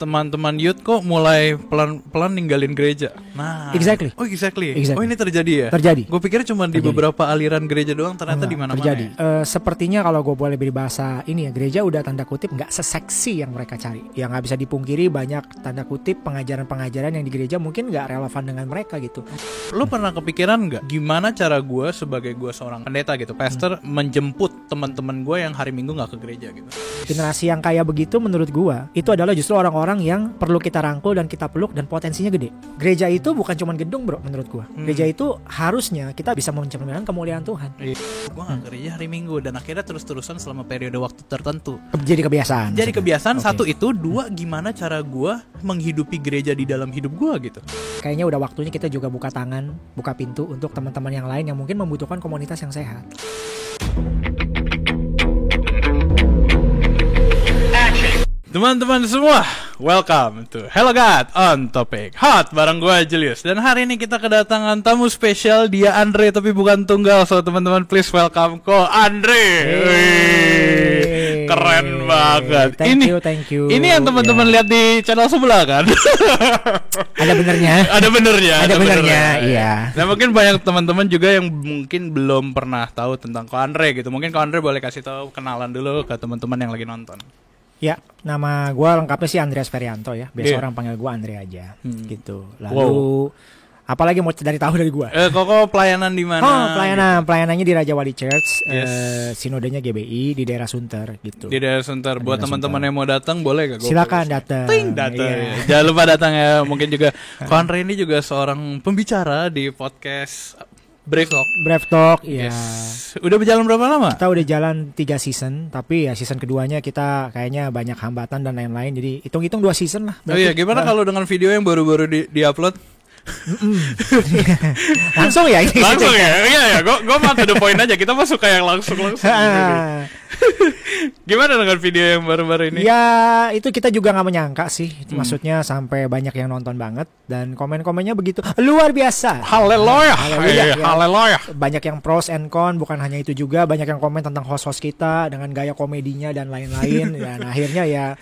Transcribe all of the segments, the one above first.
teman-teman youth kok mulai pelan-pelan ninggalin gereja. Nah, Exactly. Oh, ini terjadi ya? Terjadi. Gue pikir cuma di beberapa aliran gereja doang, ternyata di mana-mana. Terjadi. Ya? Sepertinya kalau gue boleh beri bahasa ini ya, gereja udah tanda kutip nggak seseksi yang mereka cari. Yang nggak bisa dipungkiri banyak tanda kutip pengajaran-pengajaran yang di gereja mungkin nggak relevan dengan mereka gitu. Lo pernah kepikiran nggak gimana cara gue sebagai gue seorang pendeta gitu, pastor, menjemput teman-teman gue yang hari Minggu nggak ke gereja gitu? Generasi yang kayak begitu menurut gua itu adalah justru orang-orang yang perlu kita rangkul dan kita peluk dan potensinya gede. Gereja itu bukan cuma gedung bro menurut gua. Gereja itu harusnya kita bisa mencerminkan kemuliaan Tuhan. Gua gak gereja hari Minggu dan akhirnya terus-terusan selama periode waktu tertentu. Jadi kebiasaan. Satu itu, dua gimana cara gua menghidupi gereja di dalam hidup gua gitu. Kayaknya udah waktunya kita juga buka tangan, buka pintu untuk teman-teman yang lain yang mungkin membutuhkan komunitas yang sehat. Teman-teman semua, welcome to Hello God on Topic Hot bareng gue Julius. Dan hari ini kita kedatangan tamu spesial, dia Andre tapi bukan tunggal. So teman-teman please welcome Ko Andre. Keren banget. Thank you. Ini yang teman-teman lihat di channel sebelah kan? Ada benernya. Ada benernya. Iya. Nah mungkin banyak teman-teman juga yang mungkin belum pernah tahu tentang Ko Andre gitu. Mungkin Ko Andre boleh kasih tahu kenalan dulu ke teman-teman yang lagi nonton. Ya, nama gue lengkapnya sih Andreas Ferianto ya. Biasa orang panggil gue Andre aja, gitu. Lalu, apalagi mau dari tahu dari gue? Koko pelayanan di mana? Oh, pelayanannya di Raja Wali Church, sinodenya GBI di daerah Sunter, gitu. Di daerah Sunter. Buat teman-teman yang mau datang, boleh gak? Silakan datang. Ya. Jangan lupa datang ya. Mungkin juga Ko Andre ini juga seorang pembicara di podcast Brave Talk, iya. Yes. Udah berjalan berapa lama? Kita udah jalan 3 season, tapi ya season keduanya kita kayaknya banyak hambatan dan lain-lain. Jadi hitung-hitung 2 season lah. Berarti, oh iya, gimana kalau dengan video yang baru-baru di-upload? Langsung ya ini. Langsung ya. Iya, gue mah to the point aja. Kita mah suka yang langsung. Gimana dengan video yang baru-baru ini? Ya itu kita juga nggak menyangka sih. Maksudnya sampai banyak yang nonton banget dan komen-komennya begitu luar biasa. Haleluya. Banyak yang pros and con. Bukan hanya itu juga, banyak yang komen tentang host-host kita dengan gaya komedinya dan lain-lain. Dan akhirnya ya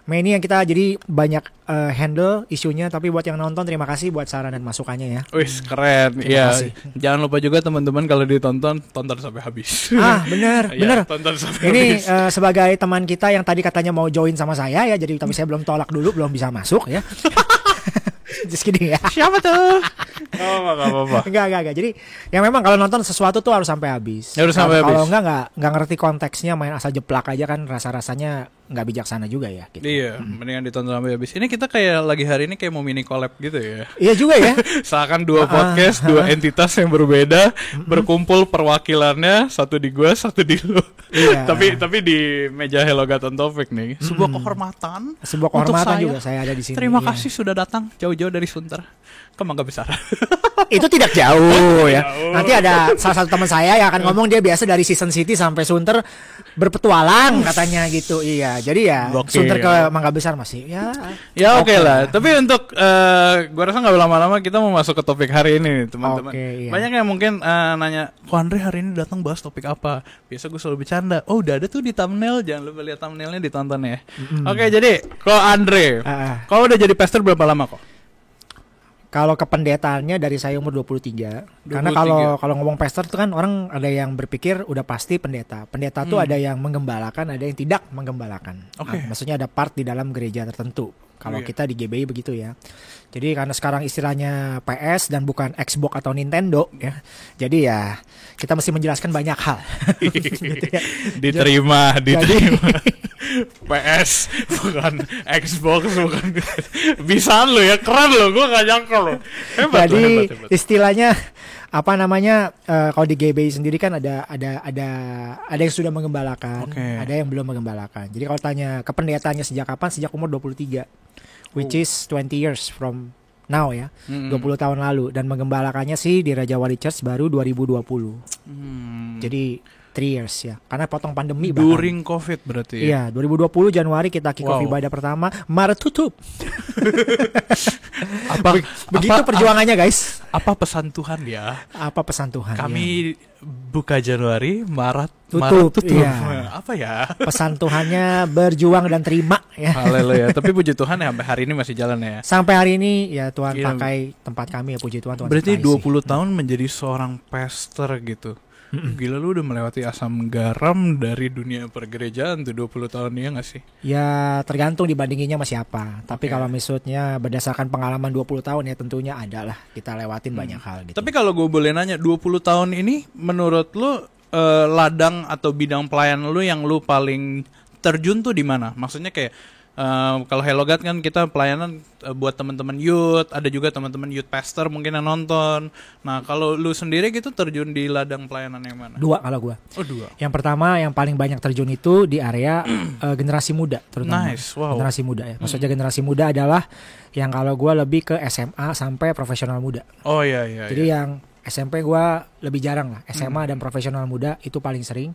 ini yang kita jadi banyak handle isunya, tapi buat yang nonton terima kasih buat saran dan masukannya ya. Wis keren. Iya. Jangan lupa juga teman-teman kalau ditonton tonton sampai habis. Bener. Tonton sampai ini habis. Sebagai teman kita yang tadi katanya mau join sama saya ya, jadi tapi saya belum tolak dulu, belum bisa masuk ya. Just kidding ya. Siapa tuh? Gak apa-apa. Enggak. Jadi ya memang kalau nonton sesuatu tuh harus sampai habis. Kalau enggak ngerti konteksnya, main asal jeplak aja kan rasanya nggak bijaksana juga ya. Gitu. Iya, mendingan ditonton sampai habis. Ini kita kayak lagi hari ini kayak mau mini collab gitu ya. Iya juga ya. Seakan dua podcast, dua entitas yang berbeda berkumpul perwakilannya, satu di gua, satu di lu. Iya. tapi di meja Hello God on Topic nih. Sebuah kehormatan juga saya ada di sini. Terima kasih sudah datang jauh-jauh dari Sunter ke Mangga Besar. Itu tidak jauh ya. Nanti ada salah satu teman saya yang akan ngomong dia biasa dari Season City sampai Sunter berpetualang katanya gitu. Iya, jadi ya Sunter ke Mangga Besar masih ya oke lah. Tapi untuk gua rasa nggak lama-lama kita mau masuk ke topik hari ini teman-teman. Iya. Banyak yang mungkin nanya, Ko Andre hari ini datang bahas topik apa? Biasa gue selalu bercanda. Oh udah ada tuh di thumbnail, jangan lupa lihat thumbnailnya, ditonton ya. Oke, jadi Ko Andre, kau udah jadi pastor berapa lama kok? Kalau kependetaannya dari saya umur 23. Karena kalau ngomong pastor itu kan orang ada yang berpikir udah pasti pendeta. Pendeta tuh ada yang menggembalakan, ada yang tidak menggembalakan. Maksudnya ada part di dalam gereja tertentu. Kalau kita di GBI begitu ya. Jadi karena sekarang istilahnya PS dan bukan Xbox atau Nintendo ya. Jadi ya kita mesti menjelaskan banyak hal. Gitu ya. Diterima. PS bukan Xbox, bukan. Bisa lo ya, keren lo, gue gak nyangka lo. Hebat. Jadi istilahnya apa namanya, kalau di GBI sendiri kan ada yang sudah menggembalakan, ada yang belum menggembalakan. Jadi kalau tanya kependetaannya sejak kapan? Sejak umur 23, which is 20 years from now ya, 20 tahun lalu. Dan menggembalakannya sih di Raja Wali Church baru 2020. Jadi 3 years ya. Karena potong pandemi bahkan. During COVID berarti ya? Iya, 2020 Januari kita kick off ibadah pertama, Maret tutup. Begitu perjuangannya guys. Apa pesan Tuhan ya? Apa pesan Tuhan? Kami buka Januari, Maret tutup. Iya. Apa ya? Pesan Tuhannya berjuang dan terima ya. Haleluya. Tapi puji Tuhan ya sampai hari ini masih jalan ya. Sampai hari ini ya Tuhan pakai tempat kami ya, puji Tuhan. Berarti 20 tahun menjadi seorang pastor gitu. Gila, lu udah melewati asam garam dari dunia pergerejaan tuh 20 tahun ya gak sih? Ya tergantung dibandinginnya sama siapa. Tapi kalau maksudnya berdasarkan pengalaman 20 tahun ya tentunya ada lah, kita lewatin banyak hal gitu. Tapi kalau gue boleh nanya, 20 tahun ini menurut lu ladang atau bidang pelayan lu yang lu paling terjun tuh di mana? Maksudnya kayak kalau Hello God kan kita pelayanan buat teman-teman youth, ada juga teman-teman youth pastor mungkin yang nonton. Nah, kalau lu sendiri gitu terjun di ladang pelayanan yang mana? 2 kalau gua. Oh, 2. Yang pertama yang paling banyak terjun itu di area generasi muda terutama. Nice, wow. Generasi muda ya. Maksudnya generasi muda adalah yang kalau gua lebih ke SMA sampai profesional muda. Oh iya. Jadi yang SMP gua lebih jarang lah. SMA dan profesional muda itu paling sering.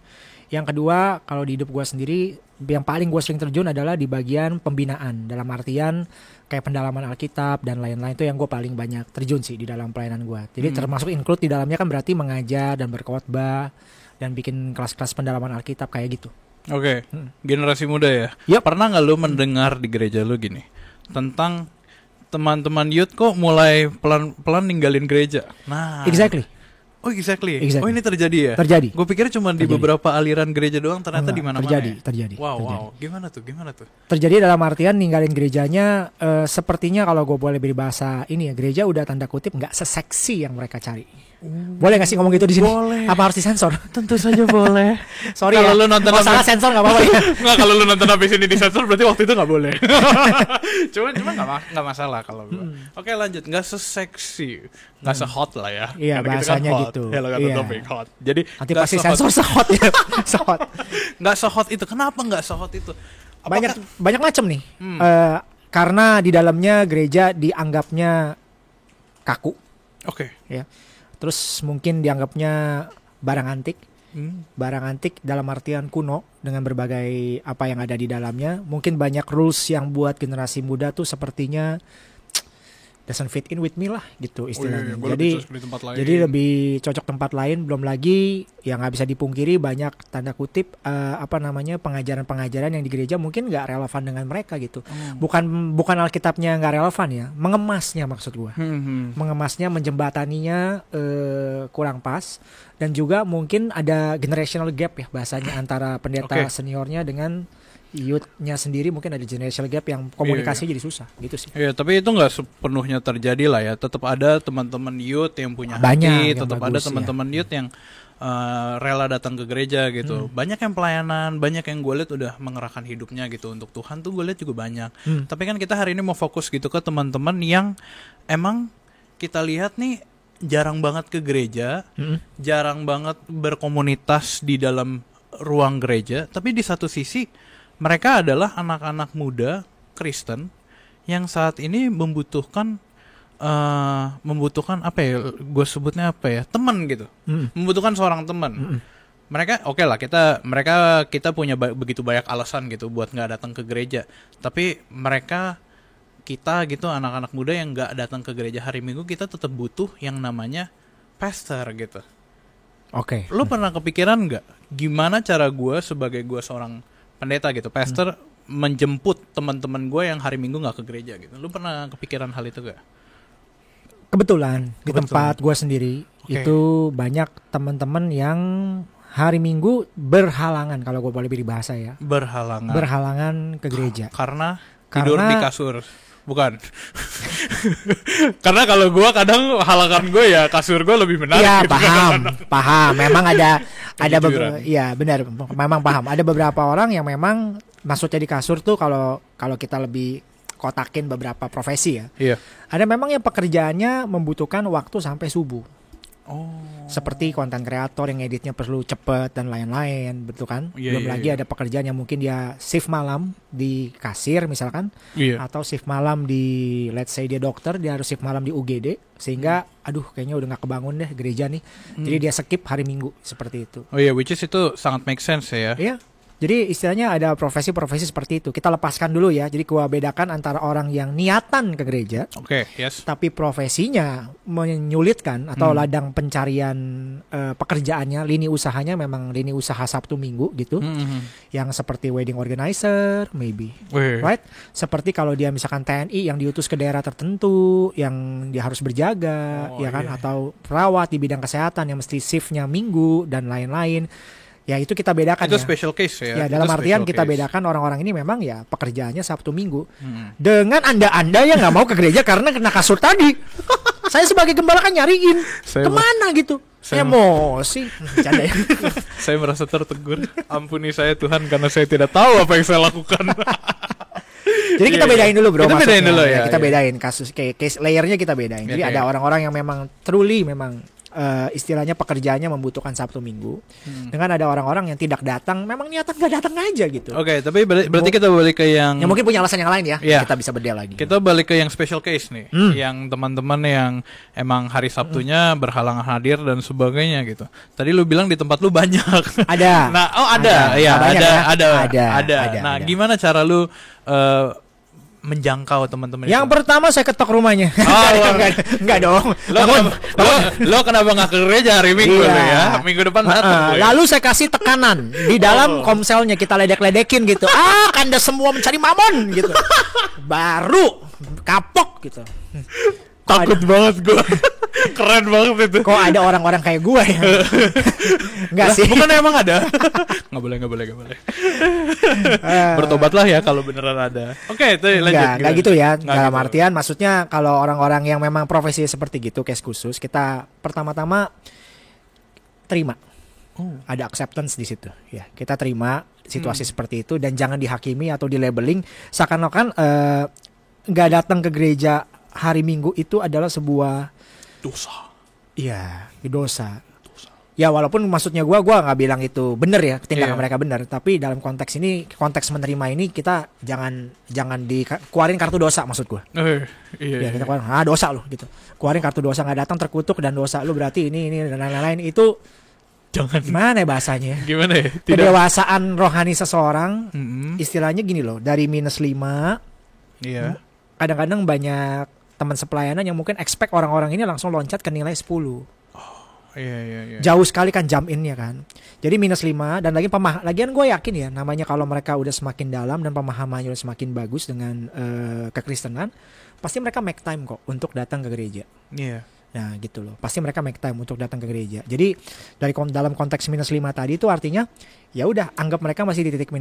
Yang kedua, kalau di hidup gue sendiri, yang paling gue sering terjun adalah di bagian pembinaan. Dalam artian kayak pendalaman Alkitab dan lain-lain, itu yang gue paling banyak terjun sih di dalam pelayanan gue. Jadi termasuk include di dalamnya kan berarti mengajar dan berkhotbah dan bikin kelas-kelas pendalaman Alkitab kayak gitu. Oke. Generasi muda ya. Yep. Pernah gak lu mendengar di gereja lu gini tentang teman-teman youth kok mulai pelan-pelan ninggalin gereja? Nah. Exactly. Oh exactly. Oh ini terjadi ya? Terjadi. Gue pikir cuma di beberapa aliran gereja doang, ternyata di mana-mana. Terjadi. Wow. Gimana tuh? Terjadi dalam artian ninggalin gerejanya, sepertinya kalau gue boleh beri bahasa ini ya, gereja udah tanda kutip nggak seseksi yang mereka cari. Boleh gak sih ngomong gitu di sini? Boleh. Apa harus disensor? Tentu saja boleh. Sorry kalau ya. Lu nonton masalah sensor nggak apa-apa ya. Nggak, kalau lu nonton habis ini disensor berarti waktu itu nggak boleh. Cuma nggak masalah kalau gua. Oke, lanjut. Nggak seseksi, nggak sehot lah ya. Iya, bahasanya kan gitu. Hello God topik hot. Jadi nanti pasti sensor sehot ya. Sehot. Nggak sehot itu. Kenapa nggak sehot itu? Banyak macam nih. Karena di dalamnya gereja dianggapnya kaku. Oke. Ya. Terus mungkin dianggapnya barang antik. Barang antik dalam artian kuno dengan berbagai apa yang ada di dalamnya. Mungkin banyak rules yang buat generasi muda tuh sepertinya doesn't fit in with me lah gitu istilahnya. Jadi lebih cocok tempat lain. Belum lagi yang nggak bisa dipungkiri banyak tanda kutip pengajaran-pengajaran yang di gereja mungkin nggak relevan dengan mereka gitu. Bukan Alkitabnya nggak relevan ya, mengemasnya maksud gue. Mengemasnya, menjembataninya kurang pas. Dan juga mungkin ada generational gap ya bahasanya antara pendeta seniornya dengan youth-nya sendiri, mungkin ada generational gap yang komunikasi jadi susah gitu sih. Iya, tapi itu nggak sepenuhnya terjadi lah ya. Tetap ada teman-teman youth yang punya hati, tetap ada teman-teman youth yang rela datang ke gereja gitu. Banyak yang pelayanan, banyak yang gue lihat udah mengerahkan hidupnya gitu untuk Tuhan tuh gue lihat juga banyak. Tapi kan kita hari ini mau fokus gitu ke teman-teman yang emang kita lihat nih jarang banget ke gereja, jarang banget berkomunitas di dalam ruang gereja, tapi di satu sisi mereka adalah anak-anak muda Kristen yang saat ini membutuhkan apa ya, gue sebutnya apa ya, teman gitu, membutuhkan seorang teman. Mereka kita punya begitu banyak alasan gitu buat nggak datang ke gereja, tapi kita gitu anak-anak muda yang nggak datang ke gereja hari Minggu, kita tetap butuh yang namanya pastor gitu. Oke. Lo pernah kepikiran nggak gimana cara gue sebagai seorang pendeta gitu, pastor, menjemput teman-teman gue yang hari Minggu nggak ke gereja gitu? Lu pernah kepikiran hal itu gak? Kebetulan di tempat gue sendiri itu banyak teman-teman yang hari Minggu berhalangan, kalau gue boleh beri bahasa ya. Berhalangan ke gereja. Karena tidur di kasur. Bukan. Karena kalau gue kadang halangan gue ya kasur gue lebih menarik. Iya, gitu paham. Memang ada iya benar, memang paham. Ada beberapa orang yang memang maksudnya di kasur tuh kalau kita lebih kotakin beberapa profesi ya. Iya. Ada memang yang pekerjaannya membutuhkan waktu sampai subuh. Seperti konten kreator yang editnya perlu cepet dan lain-lain, betul kan? Belum lagi ada pekerjaan yang mungkin dia shift malam di kasir misalkan, atau shift malam di, let's say dia dokter, dia harus shift malam di UGD, sehingga aduh kayaknya udah nggak kebangun deh gereja nih, jadi dia skip hari Minggu seperti itu. Which is itu sangat make sense ya. Iya. Jadi istilahnya ada profesi-profesi seperti itu. Kita lepaskan dulu ya. Jadi gua bedakan antara orang yang niatan ke gereja, tapi profesinya menyulitkan atau ladang pencarian pekerjaannya, lini usahanya memang lini usaha Sabtu Minggu gitu. Yang seperti wedding organizer, maybe, right? Seperti kalau dia misalkan TNI yang diutus ke daerah tertentu, yang dia harus berjaga, ya kan? Atau perawat di bidang kesehatan yang mesti shiftnya Minggu dan lain-lain. Ya itu kita bedakan itu special case ya. Ya dalam artian kita bedakan orang-orang ini memang ya pekerjaannya Sabtu Minggu. Dengan anda yang nggak mau ke gereja karena kena kasur tadi. Saya sebagai gembala kan nyariin kemana gitu. Emosi. Bercanda ya. Saya merasa tertegur. Ampuni saya Tuhan karena saya tidak tahu apa yang saya lakukan. Jadi kita bedain dulu bro. Kita bedain dulu ya. Kita bedain kasus case layernya kita bedain. Jadi ada orang-orang yang memang truly memang istilahnya pekerjaannya membutuhkan Sabtu Minggu, dengan ada orang-orang yang tidak datang, memang niatan nggak datang aja gitu. Tapi berarti kita balik ke yang mungkin punya alasan yang lain ya. Kita bisa bedel lagi. Kita balik ke yang special case nih, yang teman-teman yang emang hari Sabtunya berhalangan hadir dan sebagainya gitu. Tadi lu bilang di tempat lu banyak. Ada. Nah, ada. Nah, gimana cara lu menjangkau teman-teman yang itu? Pertama saya ketok rumahnya. Enggak dong. Lo kenapa nggak ke gereja hari Minggu ya? Minggu depan datang. Lalu saya kasih tekanan di dalam komselnya, kita ledek-ledekin gitu. Anda semua mencari mamon gitu. Baru kapok gitu. Takut banget gue. Keren banget itu. Kok ada orang-orang kayak gue ya? Enggak sih. Bukan emang ada. Nggak boleh. Bertobatlah ya kalau beneran ada. Oke, itu lanjut. Enggak gitu ya. Dalam artian maksudnya kalau orang-orang yang memang profesi seperti gitu, case khusus, kita pertama-tama terima. Ada acceptance di situ. Ya, kita terima situasi seperti itu dan jangan dihakimi atau dilabeling seakan-akan nggak datang ke gereja hari Minggu itu adalah sebuah dosa. Iya, dosa. Ya walaupun maksudnya gue nggak bilang itu benar ya, tindakan mereka benar, tapi dalam konteks ini, konteks menerima ini, kita jangan dikeluarin kartu dosa maksud gue. Kita keluarin, dosa lu gitu. Keluarin kartu dosa, nggak datang terkutuk dan dosa lu berarti ini dan lain-lain itu. Jangan. Gimana ya bahasanya? Gimana ya? Kedewasaan rohani seseorang, istilahnya gini loh, dari -5. Iya. Kadang-kadang banyak teman sepelayanan yang mungkin expect orang-orang ini langsung loncat ke nilai 10. Iya. Jauh sekali kan jump in-nya kan. Jadi -5 dan lagian gue yakin ya, namanya kalau mereka udah semakin dalam dan pemahamannya udah semakin bagus dengan kekristenan, pasti mereka make time kok untuk datang ke gereja. Iya. Nah gitu loh, pasti mereka make time untuk datang ke gereja. Jadi dalam konteks -5 tadi itu artinya ya udah anggap mereka masih di titik -5.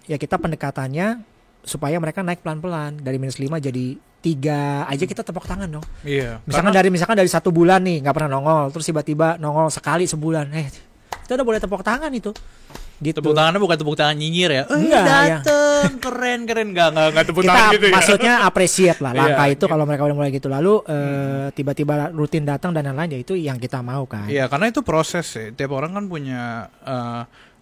Ya kita pendekatannya supaya mereka naik pelan-pelan dari -5 jadi 3 aja, kita tepuk tangan dong. Iya. Misalkan dari 1 bulan nih nggak pernah nongol, terus tiba-tiba nongol sekali sebulan, kita udah boleh tepuk tangan itu. Gitu. Tepuk tangannya bukan tepuk tangan nyinyir ya. Enggak, dateng, keren nggak tepuk kita tangan gitu ya. Maksudnya appreciate lah langkah itu kalau mereka udah mulai gitu. Lalu tiba-tiba rutin datang dan lain-lain, ya itu yang kita mau kan. Iya, karena itu proses ya. Tiap orang kan punya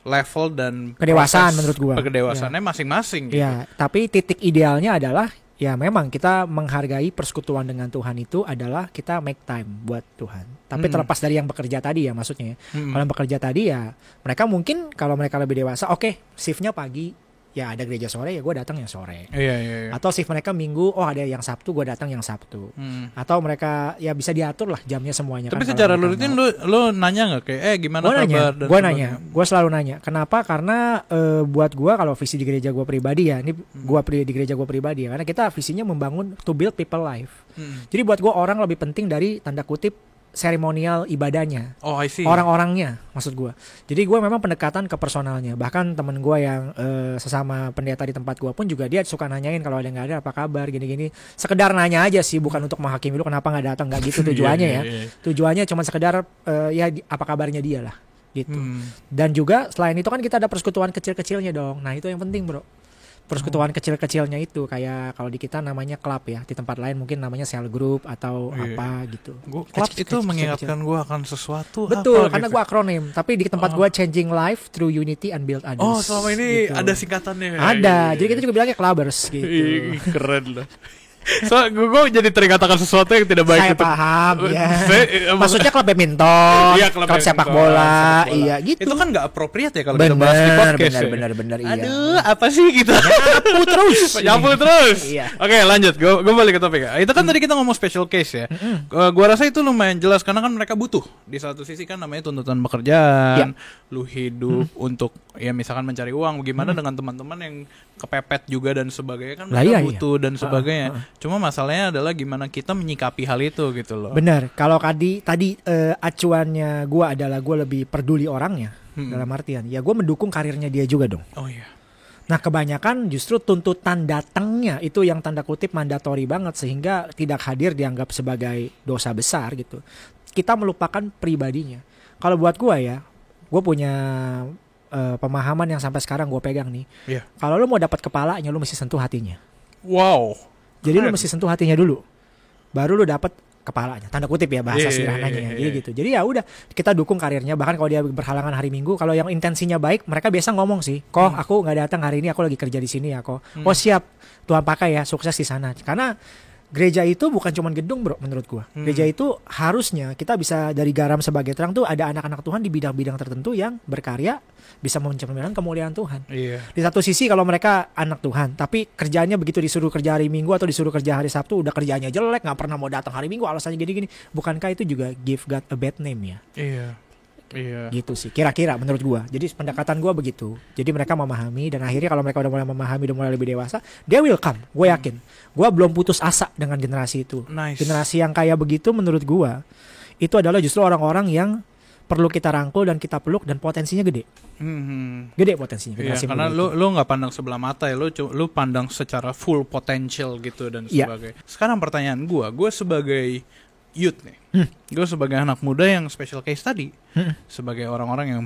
level dan kedewasaan menurut gua. Kedewasaannya masing-masing gitu. Iya, tapi titik idealnya adalah ya memang kita menghargai persekutuan dengan Tuhan itu adalah kita make time buat Tuhan. Tapi terlepas dari yang bekerja tadi ya maksudnya. Kalau yang bekerja tadi ya mereka mungkin kalau mereka lebih dewasa, shiftnya pagi. Ya ada gereja sore, ya gue datang yang sore. Iya. Atau shift mereka Minggu, ada yang Sabtu, gue datang yang Sabtu. Atau mereka ya bisa diatur lah jamnya semuanya. Tapi kan, secara rutin lu nanya nggak kayak gimana kabar? Gue nanya, gue selalu nanya. Kenapa? Karena buat gue kalau visi di gereja gue pribadi ya, ini gue di gereja gue pribadi ya, karena kita visinya membangun to build people life. Jadi buat gue orang lebih penting dari tanda kutip seremonial ibadahnya, I see. Orang-orangnya maksud gue. Jadi gue memang pendekatan ke personalnya. Bahkan temen gue yang sesama pendeta di tempat gue pun juga dia suka nanyain kalau ada nggak ada apa kabar gini-gini. Sekedar nanya aja sih, bukan untuk menghakimi lu kenapa nggak datang, nggak gitu tujuannya ya. Tujuannya cuma sekedar apa kabarnya dia lah gitu. Dan juga selain itu kan kita ada persekutuan kecil-kecilnya dong. Nah itu yang penting bro. persekutuan kecil-kecilnya itu, kayak kalau di kita namanya klub ya, di tempat lain mungkin namanya cell group atau apa gitu. Klub itu mengingatkan gue akan sesuatu. Betul, karena gue akronim. Tapi di tempat gue changing life through unity and build others. Oh, selama ini gitu. Ada singkatannya. Ada, jadi kita juga bilangnya clubbers gitu. Keren loh. So, gue jadi teringat akan sesuatu yang tidak baik. Saya paham, ya. Maksudnya klub badminton, klub sepak bola, iya gitu. Itu kan nggak appropriate ya kalau kita bahas di podcast. Bener, iya. Aduh, apa sih gitu? Nyapu terus. Iya. Oke, lanjut. Gue balik ke topik. Itu kan tadi kita ngomong special case ya. Gue rasa itu lumayan jelas karena kan mereka butuh. Di satu sisi kan namanya tuntutan pekerjaan, lu hidup untuk ya misalkan mencari uang. Bagaimana dengan teman-teman yang kepepet juga dan sebagainya kan mereka butuh dan sebagainya. Cuma masalahnya adalah gimana kita menyikapi hal itu gitu loh. Benar. Kalau tadi acuannya gue adalah gue lebih peduli orangnya. Dalam artian ya gue mendukung karirnya dia juga dong. Oh iya. Nah kebanyakan justru tuntutan datangnya itu yang tanda kutip mandatori banget sehingga tidak hadir dianggap sebagai dosa besar gitu. Kita melupakan pribadinya. Kalau buat gue ya, gue punya pemahaman yang sampai sekarang gue pegang nih. Yeah. Kalau lu mau dapat kepalanya, lu mesti sentuh hatinya. Wow. Jadi lu mesti sentuh hatinya dulu, baru lu dapat kepalanya. Tanda kutip ya bahasa sederhananya gitu. Jadi ya udah kita dukung karirnya. Bahkan kalau dia berhalangan hari Minggu, kalau yang intensinya baik, mereka biasa ngomong sih, kok aku nggak datang hari ini, aku lagi kerja di sini ya kok. Oh siap, Tuhan pakai ya, sukses di sana. Karena gereja itu bukan cuma gedung bro, menurut gua. Gereja itu harusnya kita bisa dari garam sebagai terang tuh ada anak-anak Tuhan di bidang-bidang tertentu yang berkarya bisa mencerminkan kemuliaan Tuhan. Iya. Di satu sisi kalau mereka anak Tuhan, tapi kerjanya begitu disuruh kerja hari Minggu atau disuruh kerja hari Sabtu udah kerjanya jelek, nggak pernah mau datang hari Minggu, alasannya gini-gini. Bukankah itu juga give God a bad name ya? Iya. Gitu sih kira-kira menurut gua. Jadi pendekatan gua begitu. Jadi mereka memahami dan akhirnya kalau mereka udah mulai memahami, udah mulai lebih dewasa, they will come. Gue yakin. Gua belum putus asa dengan generasi itu. Nice. Generasi yang kayak begitu menurut gua itu adalah justru orang-orang yang perlu kita rangkul dan kita peluk dan potensinya gede. Gede potensinya. Iya, karena lu nggak pandang sebelah mata ya, lu pandang secara full potential gitu dan sebagainya. Sekarang pertanyaan gue sebagai youth nih, gue sebagai anak muda yang special case tadi, sebagai orang-orang yang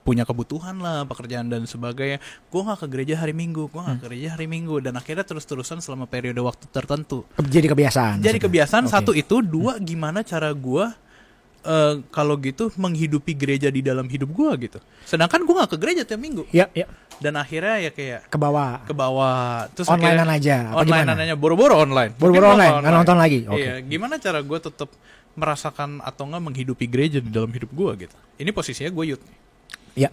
punya kebutuhan lah, pekerjaan dan sebagainya, gue nggak ke gereja hari Minggu, dan akhirnya terus-terusan selama periode waktu tertentu. Jadi kebiasaan. Satu itu, dua gimana cara gue kalau gitu menghidupi gereja di dalam hidup gue gitu. Sedangkan gue gak ke gereja tiap minggu. Iya. Dan akhirnya ya kayak ke bawah. Terus online aja. Online aja. Boro-boro online. Nggak nonton lagi. Iya. Gimana cara gue tetap merasakan atau nggak menghidupi gereja di dalam hidup gue gitu. Ini posisinya gue youth nih. Iya.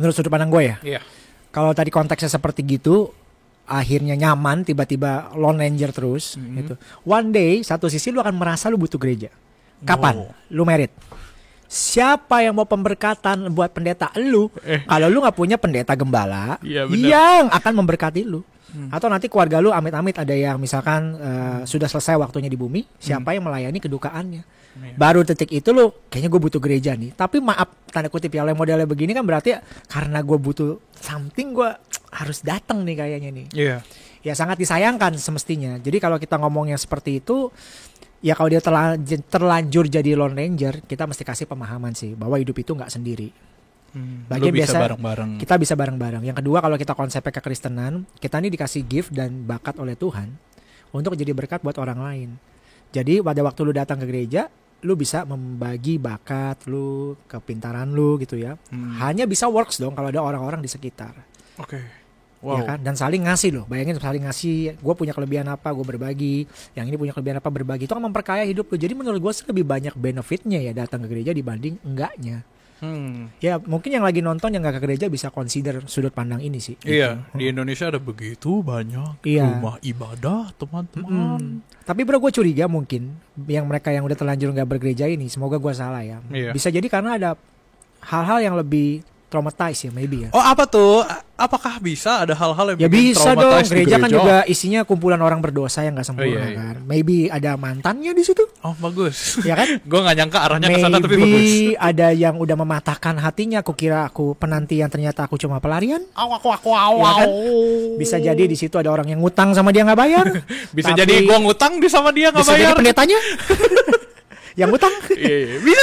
Menurut sudut pandang gue ya. Iya. Kalau tadi konteksnya seperti gitu, akhirnya nyaman, tiba-tiba lone ranger terus. Gitu. One day, satu sisi lu akan merasa lu butuh gereja. Kapan? Lu merit. Siapa yang mau pemberkatan buat pendeta lu? Kalau lu gak punya pendeta gembala yang akan memberkati lu. Atau nanti keluarga lu amit-amit ada yang misalkan sudah selesai waktunya di bumi, siapa yang melayani kedukaannya. Baru detik itu lu kayaknya gue butuh gereja nih. Tapi maaf tanda kutip ya, modelnya begini kan berarti karena gue butuh something, gue harus datang nih kayaknya nih. Ya sangat disayangkan semestinya. Jadi kalau kita ngomongnya seperti itu, ya kalau dia terlanjur jadi lone ranger, kita mesti kasih pemahaman sih bahwa hidup itu nggak sendiri. Bagian biasa bareng-bareng. Kita bisa bareng-bareng. Yang kedua, kalau kita konsepnya kekristenan, kita ini dikasih gift dan bakat oleh Tuhan untuk jadi berkat buat orang lain. Jadi pada waktu lu datang ke gereja, lu bisa membagi bakat lu, kepintaran lu gitu ya. Hanya bisa works dong kalau ada orang-orang di sekitar. Oke. Wow. Ya kan? Dan saling ngasih loh. Bayangin saling ngasih. Gue punya kelebihan apa, gue berbagi. Yang ini punya kelebihan apa, berbagi. Itu kan memperkaya hidup lo. Jadi menurut gue lebih banyak benefitnya ya datang ke gereja dibanding enggaknya. Ya mungkin yang lagi nonton yang gak ke gereja bisa consider sudut pandang ini sih. Iya. Gitu. Di Indonesia ada begitu banyak rumah ibadah teman-teman. Tapi bro, gue curiga mungkin yang mereka yang udah terlanjur gak bergereja ini, semoga gue salah ya. Bisa jadi karena ada hal-hal yang lebih traumatize ya, maybe ya. Oh apa tuh? Apakah bisa ada hal-hal yang ya bikin bisa dong. Gereja kan gereja juga isinya kumpulan orang berdosa yang nggak sempurna kan. Maybe ada mantannya di situ. Oh bagus. Ya kan? Gue nggak nyangka arahnya ke sana, tapi bagus. Maybe ada yang udah mematahkan hatinya. Aku kira aku penantian, ternyata aku cuma pelarian. Ya kan? Bisa jadi di situ ada orang yang ngutang sama dia nggak bayar. Bisa jadi gue ngutang sama dia nggak bayar. Bisa jadi pendetanya. Yang utang.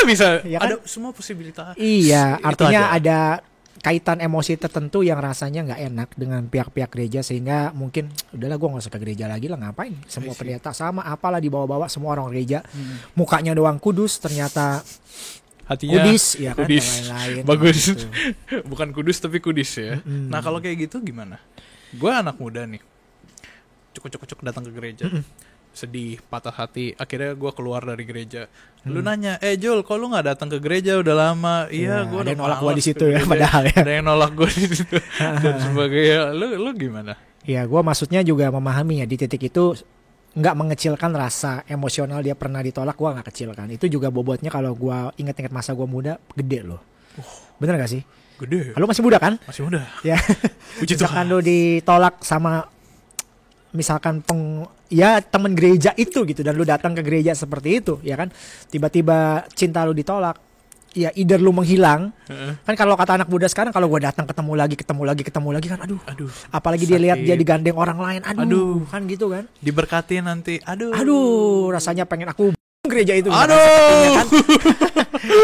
Bisa ya kan? Ada semua posibilitas. Iya, artinya ada kaitan emosi tertentu yang rasanya nggak enak dengan pihak-pihak gereja, sehingga mungkin udahlah gue nggak usah ke gereja lagi lah, ngapain semua pendeta sama apalah dibawa-bawa semua orang gereja, mukanya doang kudus ternyata hatinya kudis ya kan, kudis. Lain-lain Bagus gitu. Bukan kudus tapi kudis ya. Nah kalau kayak gitu gimana? Gue anak muda nih, cukup datang ke gereja, sedih, patah hati, akhirnya gue keluar dari gereja. Lu nanya, Jul, kok lu nggak datang ke gereja udah lama? Iya, gue ada udah yang nolak gue di situ ya, gereja. padahal ya. Ada yang nolak gue di situ dan sebagainya. Lu gimana? Ya, gue maksudnya juga memahami ya, di titik itu nggak mengecilkan rasa emosional dia pernah ditolak, gue nggak kecilkan. Itu juga bobotnya kalau gue ingat-ingat masa gue muda, gede loh. Bener gak sih? Gede. Lu masih muda kan? Masih muda. Ya. Puji Misalkan Tuhan. lu ditolak sama misalkan teman gereja itu gitu, dan lu datang ke gereja seperti itu ya kan, tiba-tiba cinta lu ditolak, ya either lu menghilang. Kan kalau kata anak muda sekarang, kalau gua datang ketemu lagi kan, aduh apalagi dia lihat dia digandeng orang lain, aduh kan gitu kan, diberkati nanti, aduh rasanya pengen aku gereja itu, aduh kan?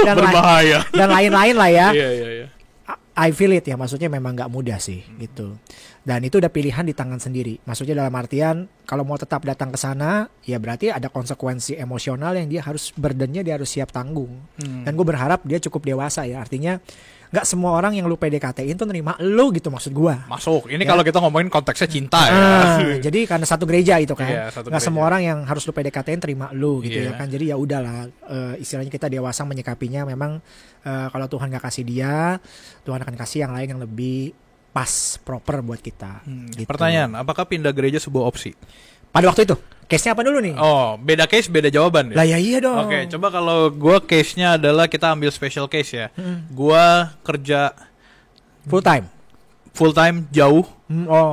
Dan berbahaya dan lain-lain lah ya. Iya. I feel it ya, maksudnya memang gak mudah sih gitu. Dan itu udah pilihan di tangan sendiri. Maksudnya dalam artian kalau mau tetap datang ke sana, ya berarti ada konsekuensi emosional yang dia harus, burdennya dia harus siap tanggung. Dan gue berharap dia cukup dewasa ya. Artinya gak semua orang yang lu PDKT-in tuh nerima lu gitu, maksud gue. Masuk. Ini ya. kalau kita ngomongin konteksnya cinta ya. Jadi karena satu gereja itu kan. Iya, gak semua orang yang harus lu PDKT-in terima lu gitu ya kan. Jadi ya udahlah, istilahnya kita dewasa menyikapinya. Memang kalau Tuhan gak kasih dia, Tuhan akan kasih yang lain yang lebih pas, proper buat kita. Gitu. Pertanyaan, apakah pindah gereja sebuah opsi? Pada waktu itu, case-nya apa dulu nih? Oh, beda case, beda jawaban ya? Lah ya iya dong. Oke, coba kalau gue case-nya adalah kita ambil special case ya. Gue kerja full time jauh.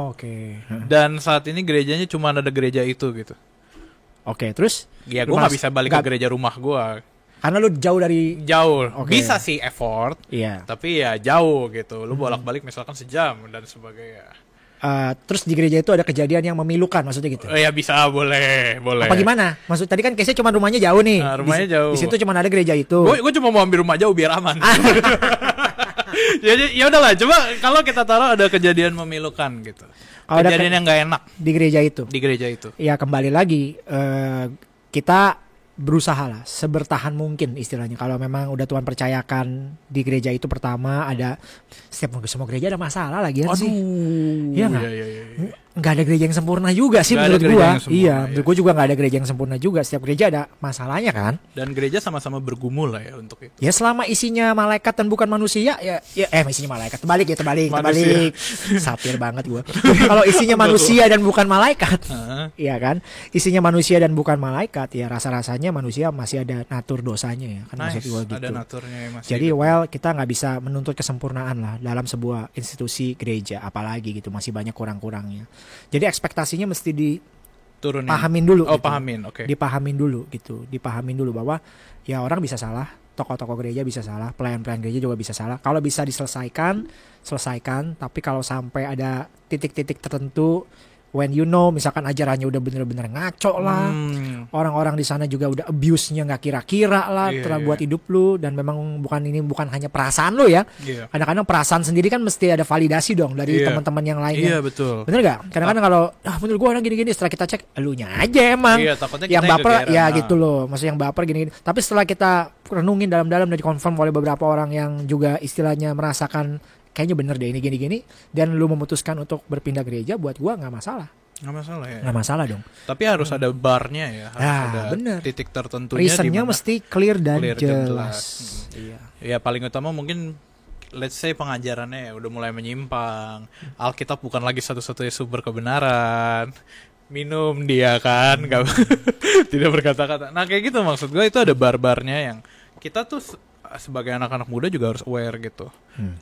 Oke. Dan saat ini gerejanya cuma ada gereja itu gitu. Oke, terus? Ya gue nggak bisa balik ke gereja rumah gue. Karena lu jauh dari... Jauh. Okay. Bisa sih effort. Iya. Tapi ya jauh gitu. Lu bolak-balik misalkan sejam dan sebagainya. Terus di gereja itu ada kejadian yang memilukan, maksudnya gitu? Ya bisa, boleh. Apa gimana? Maksud tadi kan case-nya cuma rumahnya jauh nih. Rumahnya jauh. Di situ cuma ada gereja itu. Gue cuma mau ambil rumah jauh biar aman. Jadi ya udahlah, coba kalau kita taruh ada kejadian memilukan gitu. Kejadian yang nggak enak di gereja itu. Di gereja itu. Ya kembali lagi, kita berusaha lah sebertahan mungkin istilahnya. Kalau memang udah Tuhan percayakan di gereja itu, pertama ada, semua gereja ada masalah lagi kan sih. Iya nggak? Iya. Nggak ada gereja yang sempurna juga sih menurut gua. Iya, menurut gua juga nggak ada gereja yang sempurna juga. Setiap gereja ada masalahnya kan. Dan gereja sama-sama bergumul lah ya untuk itu. Ya selama isinya malaikat dan bukan manusia ya isinya malaikat. Terbalik. Satir banget gua. Kalau isinya manusia dan bukan malaikat. Iya kan? Isinya manusia dan bukan malaikat, ya rasa-rasanya manusia masih ada natur dosanya ya kan, maksud gua gitu. Ada naturnya ya, masih. Jadi kita nggak bisa menuntut kesempurnaan lah dalam sebuah institusi gereja, apalagi gitu, masih banyak kurang-kurangnya. Jadi ekspektasinya mesti dipahamin dulu. Oh, gitu. oke. Dipahamin dulu bahwa ya orang bisa salah, tokoh-tokoh gereja bisa salah, pelayan-pelayan gereja juga bisa salah. Kalau bisa diselesaikan, tapi kalau sampai ada titik-titik tertentu, when misalkan ajarannya udah bener-bener ngaco lah, orang-orang di sana juga udah abuse-nya nggak kira-kira lah, buat hidup lu, dan memang bukan hanya perasaan lu ya. Kadang-kadang perasaan sendiri kan mesti ada validasi dong dari teman-teman yang lainnya. Iya betul. Bener gak? Kadang-kadang kalau menurut gua orang gini-gini, setelah kita cek, elunya aja emang. Iya, takutnya yang baper ya nah. gitu loh, maksud yang baper gini-gini. Tapi setelah kita renungin dalam-dalam dan dikonfirm oleh beberapa orang yang juga istilahnya merasakan kayaknya bener deh ini gini-gini, dan lu memutuskan untuk berpindah gereja, buat gua nggak masalah. Nggak masalah dong. Tapi harus ada barnya ya, harus ada bener. titik tertentunya. Reasonnya mesti clear dan jelas. Iya. Ya paling utama mungkin, let's say pengajarannya ya udah mulai menyimpang. Alkitab bukan lagi satu-satunya sumber kebenaran. Minum dia kan, nggak tidak berkata-kata. Nah kayak gitu, maksud gue itu ada bar-barnya yang kita tuh sebagai anak-anak muda juga harus aware gitu.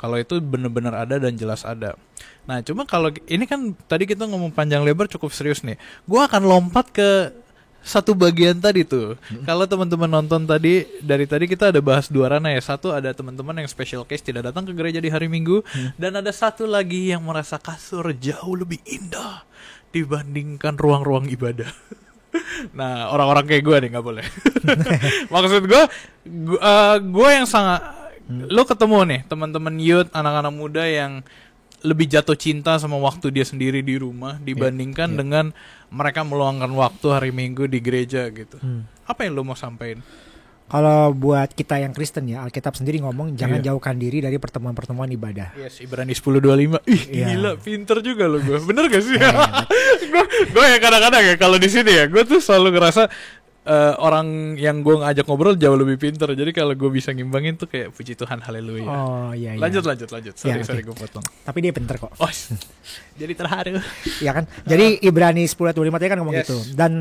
Kalau itu benar-benar ada dan jelas ada. Nah, cuma kalau ini kan tadi kita ngomong panjang lebar cukup serius nih. Gua akan lompat ke satu bagian tadi tuh. Kalau teman-teman nonton tadi, dari tadi kita ada bahas dua ranah ya. Satu ada teman-teman yang special case tidak datang ke gereja di hari Minggu, dan ada satu lagi yang merasa kasur jauh lebih indah dibandingkan ruang-ruang ibadah. Nah, orang-orang kayak gue nih nggak boleh. Maksud gue yang sangat, Lo ketemu nih teman-teman youth, anak-anak muda yang lebih jatuh cinta sama waktu dia sendiri di rumah dibandingkan dengan mereka meluangkan waktu hari Minggu di gereja gitu. Apa yang lo mau sampaikan? Kalau buat kita yang Kristen ya, Alkitab sendiri ngomong jangan jauhkan diri dari pertemuan-pertemuan ibadah. Yes, Ibrani 10:25. Gila, pinter juga lo gue. Bener gak sih? Gue ya kadang-kadang ya kalau di sini ya, gue tuh selalu ngerasa orang yang gue ngajak ngobrol jauh lebih pinter. Jadi kalau gue bisa ngimbangin tuh kayak puji Tuhan, haleluya. Oh iya. Lanjut. Sorry gue potong. Tapi dia pinter kok. Oh, jadi terharu. Ya kan. Jadi Ibrani 10:25 kan ngomong gitu. Dan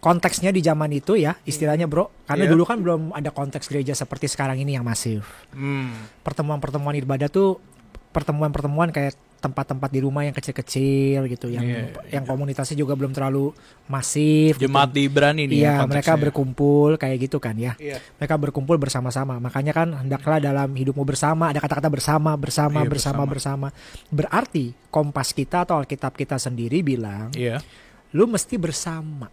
konteksnya di zaman itu ya, istilahnya bro, karena dulu kan belum ada konteks gereja seperti sekarang ini yang masif. Pertemuan-pertemuan ibadah tuh pertemuan-pertemuan kayak tempat-tempat di rumah yang kecil-kecil gitu, yang komunitasnya juga belum terlalu masif. Jemaat di Ibrani nih. Iya, mereka berkumpul kayak gitu kan ya. Mereka berkumpul bersama-sama. Makanya kan hendaklah dalam hidupmu bersama, ada kata-kata bersama. Berarti kompas kita atau Alkitab kita sendiri bilang, lu mesti bersama.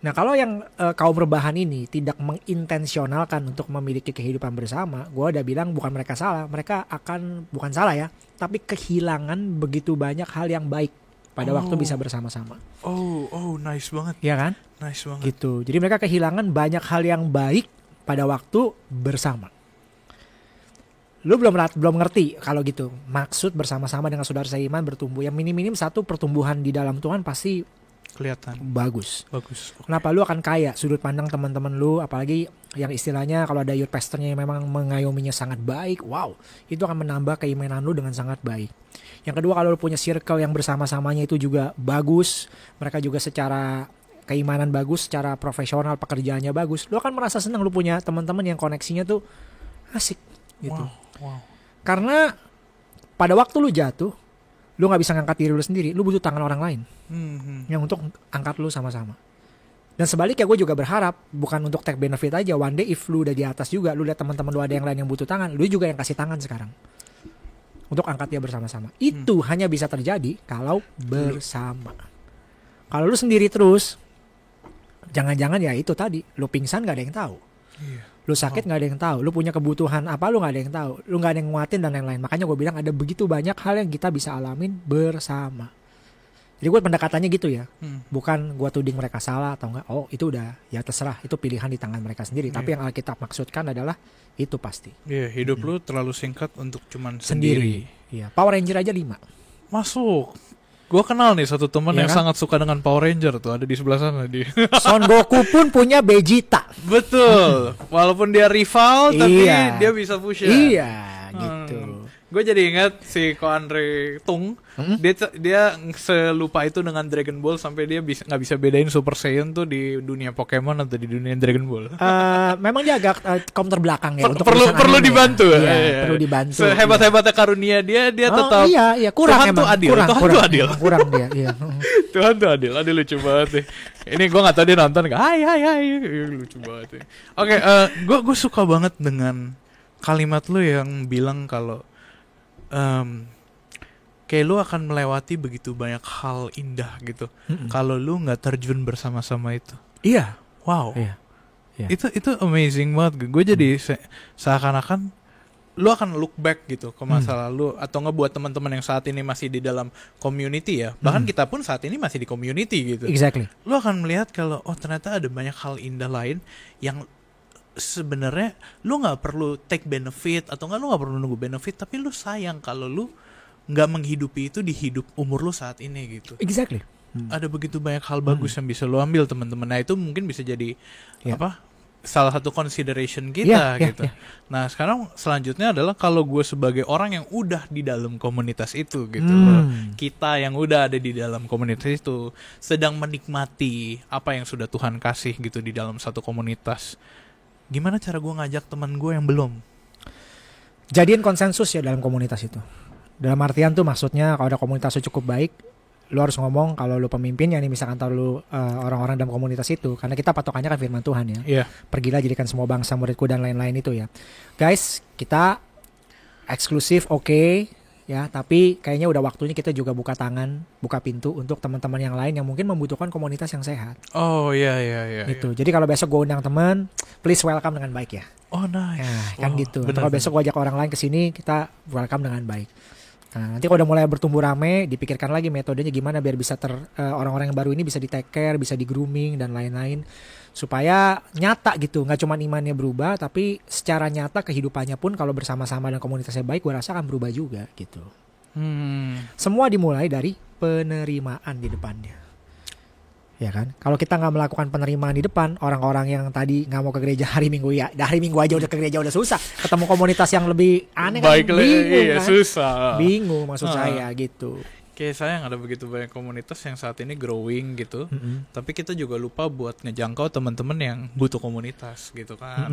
Nah kalau yang kaum rebahan ini tidak mengintensionalkan untuk memiliki kehidupan bersama, gue udah bilang bukan mereka salah, mereka akan bukan salah ya, tapi kehilangan begitu banyak hal yang baik pada waktu bisa bersama-sama. Oh, nice banget. Iya kan? Nice banget. Gitu. Jadi mereka kehilangan banyak hal yang baik pada waktu bersama. Lu belum ngerti kalau gitu maksud bersama-sama dengan saudara seiman bertumbuh. Yang minim-minim satu pertumbuhan di dalam Tuhan pasti kelihatan bagus. Okay. Kenapa lu akan kaya sudut pandang teman-teman lu, apalagi yang istilahnya kalau ada youth pastornya yang memang mengayominya sangat baik, wow, itu akan menambah keimanan lu dengan sangat baik. Yang kedua, kalau lu punya circle yang bersama-samanya itu juga bagus, mereka juga secara keimanan bagus, secara profesional pekerjaannya bagus, lu akan merasa senang lu punya teman-teman yang koneksinya tuh asik gitu. Wow. Karena pada waktu lu jatuh, lu gak bisa ngangkat diri lu sendiri, lu butuh tangan orang lain yang untuk angkat lu sama-sama. Dan sebaliknya gue juga berharap bukan untuk take benefit aja, one day if lu udah di atas juga, lu lihat teman-teman lu ada yang lain yang butuh tangan, lu juga yang kasih tangan sekarang untuk angkat dia bersama-sama. Itu hanya bisa terjadi kalau bersama. Kalau lu sendiri terus, jangan-jangan ya itu tadi, lu pingsan gak ada yang tahu. Lu sakit gak ada yang tahu, lu punya kebutuhan apa lu gak ada yang tahu, lu gak ada yang nguatin dan lain-lain. Makanya gue bilang ada begitu banyak hal yang kita bisa alamin bersama. Jadi gue pendekatannya gitu ya, bukan gue tuding mereka salah atau enggak, oh itu udah ya terserah, itu pilihan di tangan mereka sendiri. Tapi yang Alkitab maksudkan adalah itu pasti. Hidup lu terlalu singkat untuk cuman sendiri. Iya, Power Ranger aja 5. Masuk. Gue kenal nih satu teman yang sangat suka dengan Power Ranger tuh, ada di sebelah sana dia. Son Goku pun punya Vegeta. Betul. Walaupun dia rival tapi dia bisa fusion. Iya, gitu. Gue jadi ingat si Ko Andre Tung, dia selupa itu dengan Dragon Ball sampai dia nggak bisa bedain Super Saiyan tuh di dunia Pokemon atau di dunia Dragon Ball. Memang dia agak kaum terbelakang ya. Perlu dibantu ya. Perlu dibantu. Sehebat-hebatnya karunia dia tetap. Iya, kurang Tuhan emang. Tuh adil. Tuhan tuh adil. Kurang dia. Iya. Tuhan tuh adil lucu banget deh. Ini gue nggak tahu dia nonton nggak. Hai, lucu banget. Oke, gue suka banget dengan kalimat lu yang bilang kalau kayak lu akan melewati begitu banyak hal indah gitu kalau lu nggak terjun bersama-sama itu. Iya. Wow. Iya. Itu amazing banget. Gue jadi seakan-akan lu akan look back gitu ke masa lalu atau nggak buat teman-teman yang saat ini masih di dalam community ya. Bahkan kita pun saat ini masih di community gitu. Exactly. Lu akan melihat kalau ternyata ada banyak hal indah lain yang sebenarnya lu nggak perlu take benefit atau lu nggak perlu nunggu benefit, tapi lu sayang kalau lu nggak menghidupi itu di hidup umur lu saat ini gitu. Exactly. Ada begitu banyak hal bagus yang bisa lu ambil teman-teman. Nah itu mungkin bisa jadi salah satu consideration kita gitu. Nah sekarang selanjutnya adalah kalau gue sebagai orang yang udah di dalam komunitas itu gitu loh, kita yang udah ada di dalam komunitas itu sedang menikmati apa yang sudah Tuhan kasih gitu di dalam satu komunitas. Gimana cara gue ngajak teman gue yang belum? Jadiin konsensus ya dalam komunitas itu. Dalam artian tuh maksudnya kalau ada komunitas cukup baik, lu harus ngomong kalau lu pemimpinnya nih, misalkan tahu lu orang-orang dalam komunitas itu, karena kita patokannya kan firman Tuhan ya. Pergilah jadikan semua bangsa muridku dan lain-lain itu ya. Guys, kita eksklusif oke. Ya, tapi kayaknya udah waktunya kita juga buka tangan, buka pintu untuk teman-teman yang lain yang mungkin membutuhkan komunitas yang sehat. Oh iya. Gitu. Jadi kalau besok gue undang teman, please welcome dengan baik ya. Oh nice. Nah, kan gitu. Kalau besok gue ajak orang lain ke sini, kita welcome dengan baik. Nah, nanti kalau udah mulai bertumbuh rame, dipikirkan lagi metodenya gimana biar bisa orang-orang yang baru ini bisa di take care, bisa di grooming dan lain-lain, supaya nyata gitu, nggak cuma imannya berubah, tapi secara nyata kehidupannya pun kalau bersama-sama dan komunitasnya baik, gue rasa akan berubah juga gitu. Semua dimulai dari penerimaan di depannya. Ya kan, kalau kita nggak melakukan penerimaan di depan, orang-orang yang tadi nggak mau ke gereja hari Minggu hari Minggu aja udah ke gereja udah susah, ketemu komunitas yang lebih aneh kan bingung kan, susah, bingung maksud saya gitu. Kayak sayang ada begitu banyak komunitas yang saat ini growing gitu, tapi kita juga lupa buat ngejangkau teman-teman yang butuh komunitas gitu kan.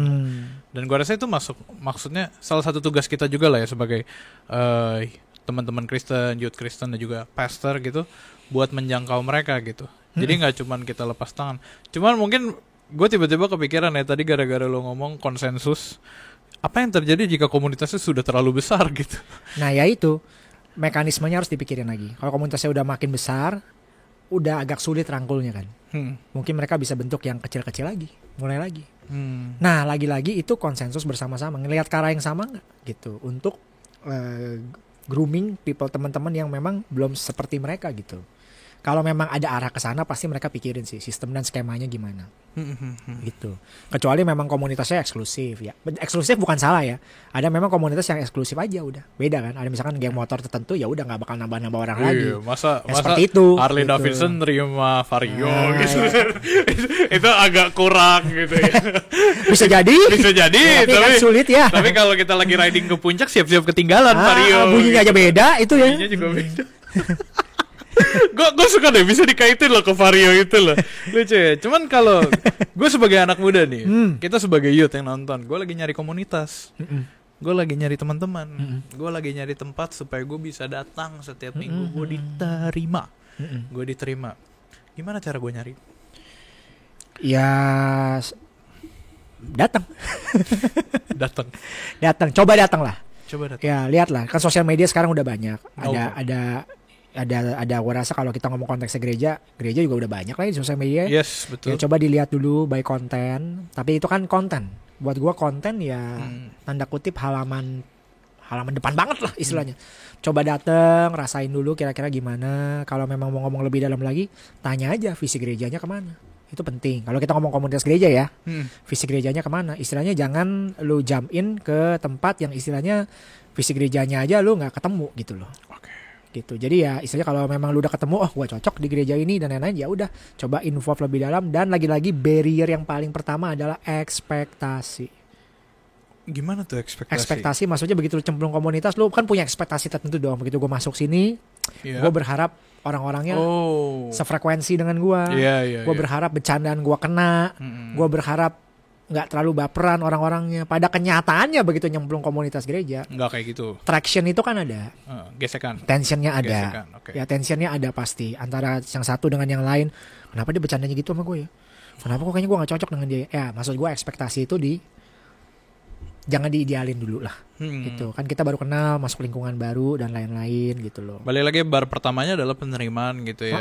Dan gua rasa itu maksudnya salah satu tugas kita juga lah ya sebagai teman-teman Kristen, youth Kristen dan juga pastor gitu, buat menjangkau mereka gitu. Jadi nggak cuman kita lepas tangan. Cuman mungkin gue tiba-tiba kepikiran ya tadi gara-gara lo ngomong konsensus. Apa yang terjadi jika komunitasnya sudah terlalu besar gitu? Nah ya itu, mekanismenya harus dipikirin lagi. Kalau komunitasnya udah makin besar, udah agak sulit rangkulnya kan. Mungkin mereka bisa bentuk yang kecil-kecil lagi, mulai lagi. Nah lagi-lagi itu konsensus bersama-sama, ngelihat ke arah yang sama nggak gitu. Untuk grooming people, teman-teman yang memang belum seperti mereka gitu. Kalau memang ada arah ke sana, pasti mereka pikirin sih sistem dan skemanya gimana. Gitu. Kecuali memang komunitasnya eksklusif ya. Eksklusif bukan salah ya. Ada memang komunitas yang eksklusif aja udah. Beda kan. Ada misalkan geng motor tertentu ya udah nggak bakal nambah-nambah orang lagi. Masa seperti itu. Harley gitu. Davidson terima Vario gitu. Itu agak kurang gitu ya. Bisa jadi. tapi kan sulit ya. Tapi kalau kita lagi riding ke puncak siap-siap ketinggalan Vario. Bunyinya aja beda itu ya. Bunyinya juga beda. Gue suka deh bisa dikaitin loh ke Vario itu loh, lucu ya. Cuman kalau gue sebagai anak muda nih, kita sebagai youth yang nonton, gue lagi nyari komunitas, gue lagi nyari teman-teman, gue lagi nyari tempat supaya gue bisa datang setiap minggu, gue diterima. Gimana cara gue nyari? Ya coba datang lah. Ya lihatlah, kan sosial media sekarang udah banyak, ada gua rasa kalau kita ngomong konteksnya gereja juga udah banyak lah di sosial media. Yes, betul. Ya, coba dilihat dulu by konten, tapi itu kan konten. Buat gua konten ya tanda kutip halaman depan banget lah istilahnya. Coba dateng, rasain dulu kira-kira gimana. Kalau memang mau ngomong lebih dalam lagi, tanya aja visi gerejanya kemana. Itu penting. Kalau kita ngomong komunitas gereja ya, visi gerejanya kemana. Istilahnya jangan lu jump in ke tempat yang istilahnya visi gerejanya aja lu nggak ketemu gitu loh. Gitu. Jadi ya istilahnya kalau memang lu udah ketemu, oh gue cocok di gereja ini dan lain-lain, ya udah coba involve lebih dalam. Dan lagi-lagi barrier yang paling pertama adalah ekspektasi. Gimana tuh ekspektasi? Ekspektasi maksudnya begitu lu cemplung komunitas, lu kan punya ekspektasi tertentu dong. Begitu gue masuk sini, gue berharap orang-orangnya sefrekuensi dengan gue. Gue berharap bercandaan gue kena. Gue berharap nggak terlalu baperan orang-orangnya. Pada kenyataannya begitu nyemplung komunitas gereja, nggak kayak gitu. Traction itu kan ada, gesekan, tensionnya ada. Gesekan, okay. Ya tensionnya ada pasti antara yang satu dengan yang lain. Kenapa dia bercandanya gitu sama gue ya? Kenapa kok kayaknya gue nggak cocok dengan dia? Ya maksud gue ekspektasi itu jangan diidealin dulu lah. Gitu kan, kita baru kenal, masuk lingkungan baru dan lain-lain gitu loh. Balik lagi bar pertamanya adalah penerimaan gitu ya.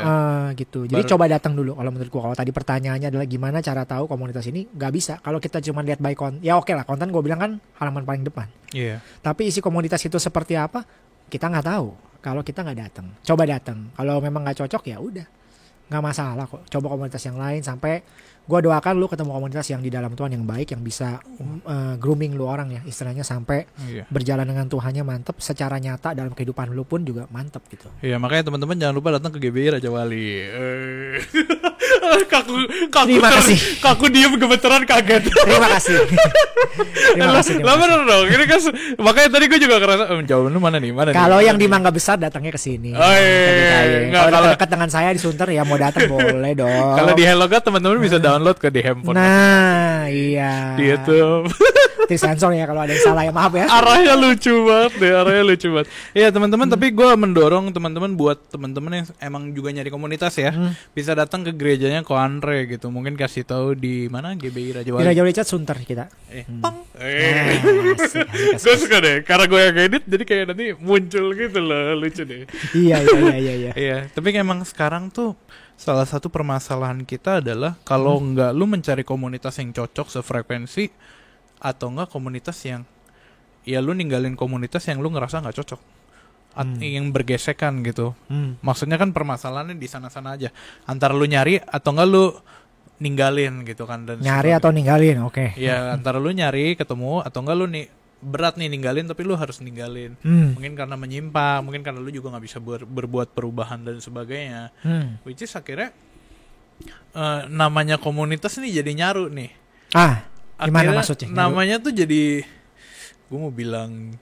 Gitu. Jadi coba datang dulu kalau menurut gua. Kalau tadi pertanyaannya adalah gimana cara tahu komunitas ini, nggak bisa kalau kita cuma lihat by konten. Ya oke lah, konten gue bilang kan halaman paling depan. Tapi isi komunitas itu seperti apa, kita nggak tahu kalau kita nggak datang. Coba datang. Kalau memang nggak cocok ya udah, nggak masalah kok. Coba komunitas yang lain sampai gue doakan lu ketemu komunitas yang di dalam Tuhan yang baik, yang bisa grooming lu orang ya istilahnya sampai berjalan dengan Tuhannya mantep secara nyata dalam kehidupan lu pun juga mantep gitu. Iya, makanya teman-teman jangan lupa datang ke GBI Raja Wali. Terima kasih. Kaku diam gemeteran kaget. Terima kasih. Lah bener dong. Ini kan makanya tadi gue juga ngerasa jawaban lu mana nih? Kalau yang di Mangga Besar datangnya ke sini. Kalau dekat dengan saya di Sunter ya mau datang boleh dong. Kalau di Hello God teman-teman bisa download ke di handphone. Nah, iya. Di YouTube. Sensor ya kalau ada yang salah ya maaf ya. Arahnya lucu banget. Iya teman-teman, tapi gue mendorong teman-teman buat teman-teman yang emang juga nyari komunitas ya, bisa datang ke gerejanya Ko Andre gitu. Mungkin kasih tahu di mana GBI Raja Wali. Di Raja Wali Sunter kita. Gue suka deh, karena gue yang edit jadi kayak nanti muncul gitu loh, lucu deh. Iya. Iya, tapi emang sekarang tuh salah satu permasalahan kita adalah kalau nggak lu mencari komunitas yang cocok sefrekuensi, atau enggak komunitas yang ya lu ninggalin komunitas yang lu ngerasa nggak cocok, yang bergesekan gitu. Maksudnya kan permasalahannya di sana-sana aja, antara lu nyari atau enggak lu ninggalin gitu kan. Dan nyari atau ninggalin, oke. Ya antara lu nyari ketemu atau enggak lu berat nih ninggalin, tapi lu harus ninggalin. Mungkin karena menyimpang, mungkin karena lu juga nggak bisa berbuat perubahan dan sebagainya. Which is akhirnya namanya komunitas nih jadi nyaru nih. Gimana maksudnya? Namanya tuh jadi, gue mau bilang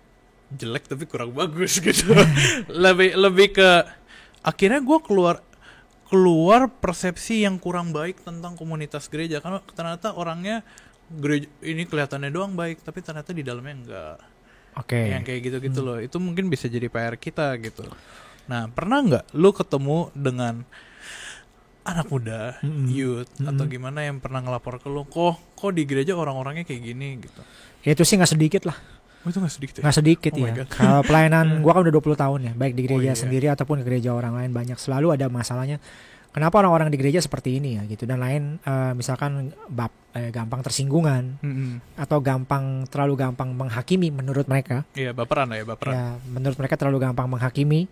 jelek tapi kurang bagus gitu. lebih ke akhirnya gue keluar persepsi yang kurang baik tentang komunitas gereja, karena ternyata orangnya gereja ini kelihatannya doang baik tapi ternyata di dalamnya enggak. Yang kayak gitu-gitu loh. Itu mungkin bisa jadi PR kita gitu. Nah, pernah nggak lu ketemu dengan anak muda, youth atau gimana yang pernah ngelapor ke lu, kok di gereja orang-orangnya kayak gini gitu? Ya itu sih nggak sedikit lah. Itu nggak sedikit ya? Nggak sedikit ya. Kalau pelayanan gue kan udah 20 tahun ya, baik di gereja sendiri ataupun di gereja orang lain, banyak selalu ada masalahnya. Kenapa orang-orang di gereja seperti ini ya gitu, dan lain misalkan gampang tersinggungan atau terlalu gampang menghakimi menurut mereka. Iya, baperan. Ya, menurut mereka terlalu gampang menghakimi,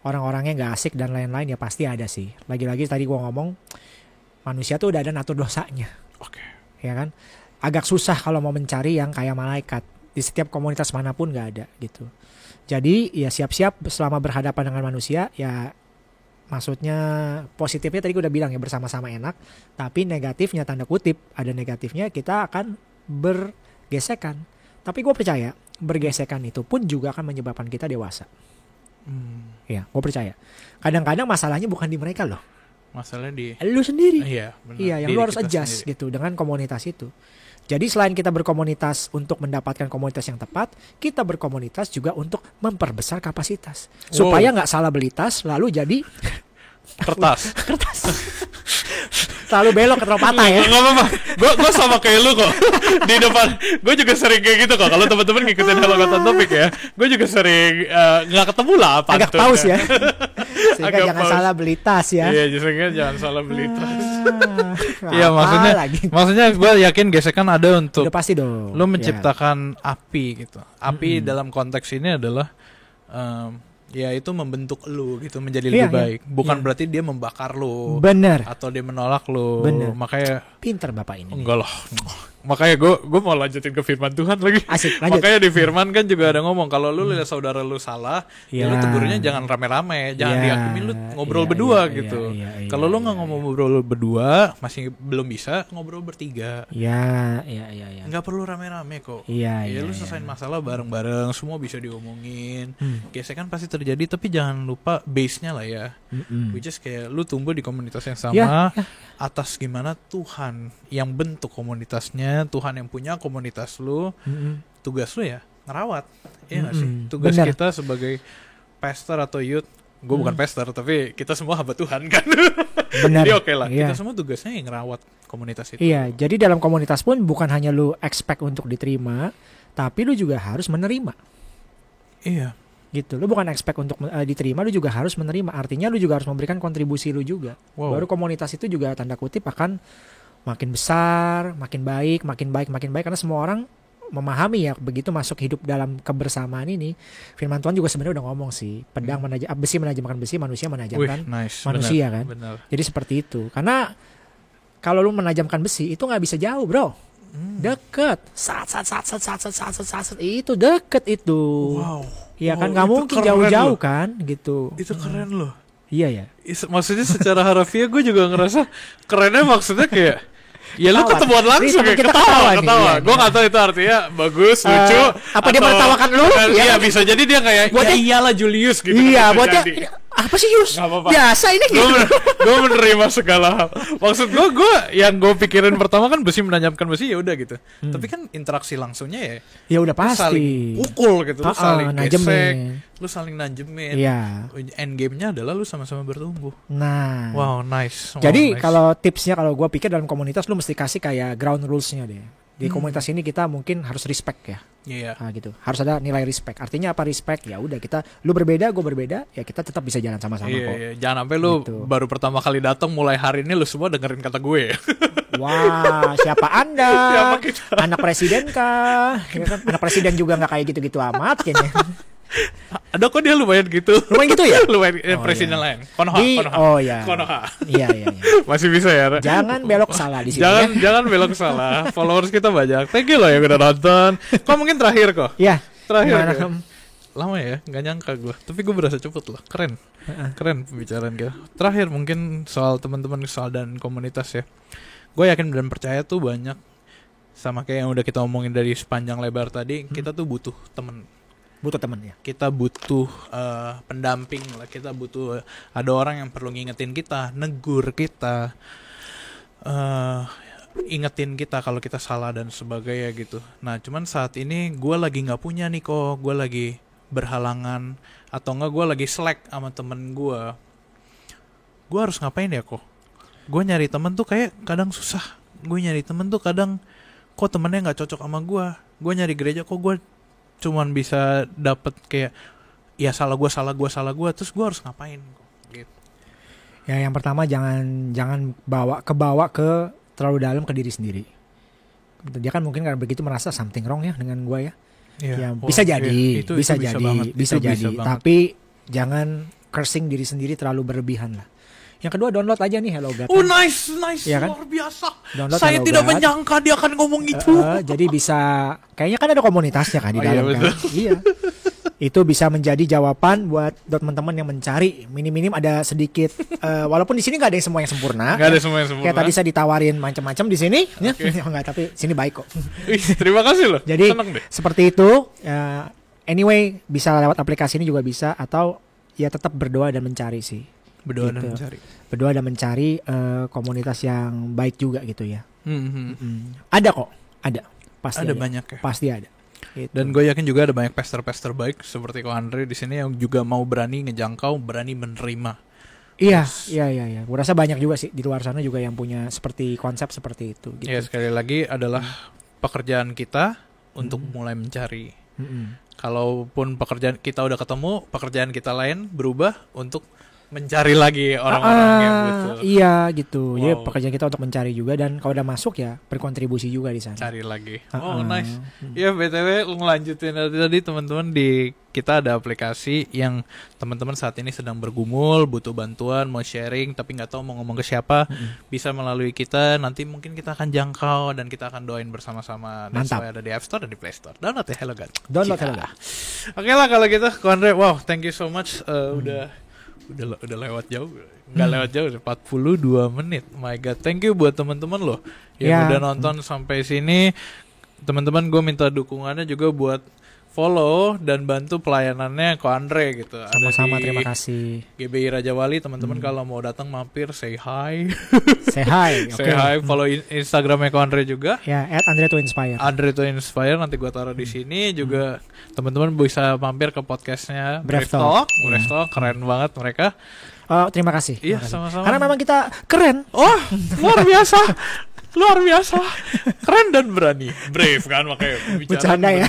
orang-orangnya nggak asik dan lain-lain, ya pasti ada sih. Lagi-lagi tadi gue ngomong, manusia tuh udah ada natur dosanya. Ya kan? Agak susah kalau mau mencari yang kayak malaikat. Di setiap komunitas manapun nggak ada gitu. Jadi ya siap-siap selama berhadapan dengan manusia, ya maksudnya positifnya tadi gue udah bilang ya, bersama-sama enak. Tapi negatifnya, tanda kutip, ada negatifnya, kita akan bergesekan. Tapi gue percaya bergesekan itu pun juga akan menyebabkan kita dewasa. Ya, gue percaya. Kadang-kadang masalahnya bukan di mereka loh. Masalahnya di lu sendiri. Iya, benar. Iya, yang lu harus adjust sendiri gitu dengan komunitas itu. Jadi selain kita berkomunitas untuk mendapatkan komunitas yang tepat, kita berkomunitas juga untuk memperbesar kapasitas. Supaya nggak salah beli tas lalu jadi kertas. Selalu belok ke patah ya. Gak apa-apa. Gue sama kayak lu kok. Di depan gue juga sering kayak gitu kok. Kalau teman-teman ngikutin Hello Gotham Topik ya, gue juga sering nggak ketemu lah. Agak paus ya. Sehingga jangan salah beli tas ya. Iya, justru jangan salah beli tas. Iya, maksudnya gue yakin gesekan ada untuk. Udah pasti dong. Lo menciptakan api gitu. Api dalam konteks ini adalah ya itu membentuk lu gitu menjadi lebih baik. Bukan berarti dia membakar lu. Bener. Atau dia menolak lu. Bener. Makanya pinter bapak ini. Enggak lah. Makanya gue mau lanjutin ke firman Tuhan lagi. Asik, lanjut. Makanya di firman kan juga ada ngomong, kalau lu lihat saudara lu salah, ya lu tegurnya jangan rame-rame, jangan dihakimin, lu ngobrol berdua gitu. Kalau lu nggak ngobrol berdua, masih belum bisa ngobrol bertiga. Iya. Nggak perlu rame-rame kok. Iya. Lu selesaiin masalah bareng-bareng, semua bisa diomongin. Gesekan pasti terjadi, tapi jangan lupa base-nya lah ya. Which is kayak lu tumbuh di komunitas yang sama, atas gimana Tuhan yang bentuk komunitasnya, Tuhan yang punya komunitas lu. Tugas lu ya ngerawat, ya nggak sih? Tugas kita sebagai pastor atau youth, gue bukan pastor tapi kita semua hamba Tuhan kan. Benar. Jadi oke lah, kita semua tugasnya yang ngerawat komunitas itu. Iya, jadi dalam komunitas pun bukan hanya lu expect untuk diterima, tapi lu juga harus menerima. Iya. Gitu, lu bukan expect untuk diterima, lu juga harus menerima. Artinya lu juga harus memberikan kontribusi lu juga. Baru komunitas itu juga tanda kutip akan makin besar, makin baik karena semua orang memahami ya, begitu masuk hidup dalam kebersamaan ini. Firman Tuhan juga sebenarnya udah ngomong sih, besi menajamkan besi, manusia menajamkan manusia. Bener, kan. Bener. Jadi seperti itu. Karena kalau lu menajamkan besi itu nggak bisa jauh, bro. Deket, sat itu deket itu. Wow. Ya kan nggak mungkin jauh-jauh kan, gitu. Itu keren loh. Iya ya. Maksudnya secara harfiah gue juga ngerasa kerennya, maksudnya kayak ya lu ketemuan langsung kayak ketawa. Gue nggak tahu itu artinya bagus, lucu. Apa dia menertawakan lu? Iya, bisa jadi dia kayak ya iyalah Julius gitu. Iya, buatnya apa sih Yus? Biasa ini gitu. Gue menerima segala hal. Maksud gue yang gue pikirin pertama kan besi menajamkan besi, ya udah gitu. Tapi kan interaksi langsungnya ya udah pasti. Lu saling pukul gitu, lu saling gesek, lu saling nanjemin. Iya. End game-nya adalah lu sama-sama bertumbuh. Nah. Wow, nice. Jadi kalau tipsnya, kalau gue pikir dalam komunitas lu mesti kasih kayak ground rules-nya deh. Di komunitas ini kita mungkin harus respect ya. Iya. Nah, gitu. Harus ada nilai respect. Artinya apa respect? Ya udah kita, lu berbeda, gue berbeda, ya kita tetap bisa jalan sama-sama kok. Iya. Jangan sampai lu gitu. Baru pertama kali datang mulai hari ini lu semua dengerin kata gue. Wah, siapa Anda? Siapa kita? Anak presiden kah? Ya kan? Anak presiden juga nggak kayak gitu-gitu amat kayaknya. Ada kok dia lumayan gitu. Lumayan gitu ya? Lumayan presiden iya. lain. Konoha. Oh iya. Konoha. Iya. Masih bisa ya. Jangan belok salah di sini. Jangan belok salah. Followers kita banyak. Thank you loh yang udah nonton. Kok mungkin terakhir kok? Iya. Terakhir. Lama ya, nggak nyangka gue. Tapi gue berasa cepet loh. Keren pembicaraan kita. Terakhir mungkin soal teman-teman dan komunitas ya. Gue yakin dan percaya tuh banyak sama kayak yang udah kita omongin dari sepanjang lebar tadi. Kita tuh butuh temen. Butuh temen ya. Kita butuh pendamping lah. Kita butuh ada orang yang perlu ngingetin kita, negur kita, ingetin kita kalau kita salah dan sebagainya gitu. Nah cuman saat ini gue lagi nggak punya nih kok. Gue lagi berhalangan atau enggak gue lagi slack sama temen gue. Gue harus ngapain ya kok? Gue nyari temen tuh kayak kadang susah. Gue nyari temen tuh kadang kok temennya nggak cocok sama gue. Gue nyari gereja kok gue cuman bisa dapet kayak ya salah gue terus gue harus ngapain gitu. Ya yang pertama jangan bawa ke terlalu dalam ke diri sendiri. Dia kan mungkin karena begitu merasa something wrong ya dengan gue ya. Ya bisa jadi, bisa jadi. Tapi jangan cursing diri sendiri terlalu berlebihan lah. Yang kedua download aja nih Hello God. Oh nice, ya kan? Luar biasa. Download Saya Hello tidak God. Menyangka dia akan ngomong itu. Jadi bisa, kayaknya kan ada komunitasnya kan di dalam kan. Iya. Itu bisa menjadi jawaban buat teman-teman yang mencari. Minim-minim ada sedikit, walaupun di sini nggak ada yang semua yang sempurna. Nggak ada semua yang sempurna. Kayak tadi saya ditawarin macam-macam di sini. Okay. Nggak, tapi sini baik kok. Terima kasih loh. Jadi seperti itu. Anyway, bisa lewat aplikasi ini juga bisa, atau ya tetap berdoa dan mencari sih. Berdoa dan mencari komunitas yang baik juga gitu ya. Ada kok, ada. Pasti ada banyak ya. Pasti ada. Gitu. Dan gue yakin juga ada banyak pastor baik seperti Ko Andre di sini yang juga mau berani ngejangkau, berani menerima. Iya. Gue rasa banyak juga sih di luar sana juga yang punya konsep seperti itu. Gitu. Ya sekali lagi adalah pekerjaan kita untuk mulai mencari. Kalaupun pekerjaan kita udah ketemu, pekerjaan kita lain berubah untuk mencari lagi orang-orang yang betul. Iya gitu. Wow. Jadi pekerjaan kita untuk mencari juga, dan kalau udah masuk ya berkontribusi juga di sana. Cari lagi. Nice. Ya BTW ngelanjutin tadi teman-teman, di kita ada aplikasi yang teman-teman saat ini sedang bergumul, butuh bantuan, mau sharing tapi nggak tahu mau ngomong ke siapa, bisa melalui kita. Nanti mungkin kita akan jangkau dan kita akan doain bersama-sama. Dan ada di App Store dan di Play Store. Download ya Hello God. Download Hello God. Oke lah kalau gitu, Ko Andre, wow, thank you so much. Udah lewat jauh. Nggak lewat jauh, 42 menit. My God, thank you buat teman-teman loh yang udah nonton sampai sini. Teman-teman, gue minta dukungannya juga buat follow dan bantu pelayanannya Ko Andre gitu. Sama-sama, terima kasih. GBI Raja Wali, teman-teman kalau mau datang mampir, say hi. Say hi. Say hi, follow Instagramnya Ko Andre juga. Ya, @andre2inspire. Andre2inspire nanti gue taruh di sini juga. Teman-teman bisa mampir ke podcastnya Brave Talk. Keren banget mereka. Terima kasih. Iya, sama-sama. Karena memang kita keren. Luar biasa. Keren dan berani. Brave kan, makanya bercanda ya.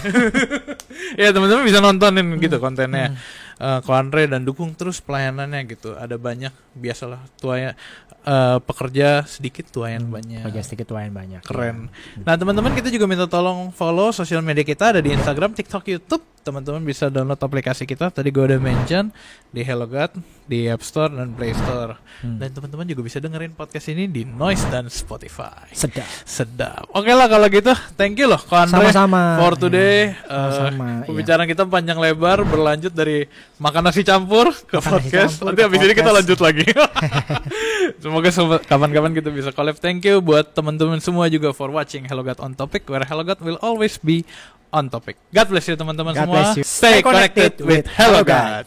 Ya teman-teman bisa nontonin gitu kontennya Ko Andre, dan dukung terus pelayanannya gitu. Ada banyak, biasalah tuanya pekerja sedikit tuayan banyak. Pekerja sedikit tuayan banyak. Keren. Nah teman-teman, kita juga minta tolong follow sosial media kita, ada di Instagram, TikTok, YouTube. Teman-teman bisa download aplikasi kita. Tadi gue udah mention di Hello God, di App Store dan Play Store. Dan teman-teman juga bisa dengerin podcast ini di Noise dan Spotify. Sedap. Oke lah kalau gitu, thank you loh Ko Andre for today. Pembicaraan kita panjang lebar, berlanjut dari makan nasi campur ke podcast. Nanti habis ini kita lanjut lagi. Semoga kapan-kapan kita bisa collab. Thank you buat teman-teman semua juga for watching Hello God on Topic, where Hello God will always be on topic. God bless you teman-teman semua. Stay connected with Hello God.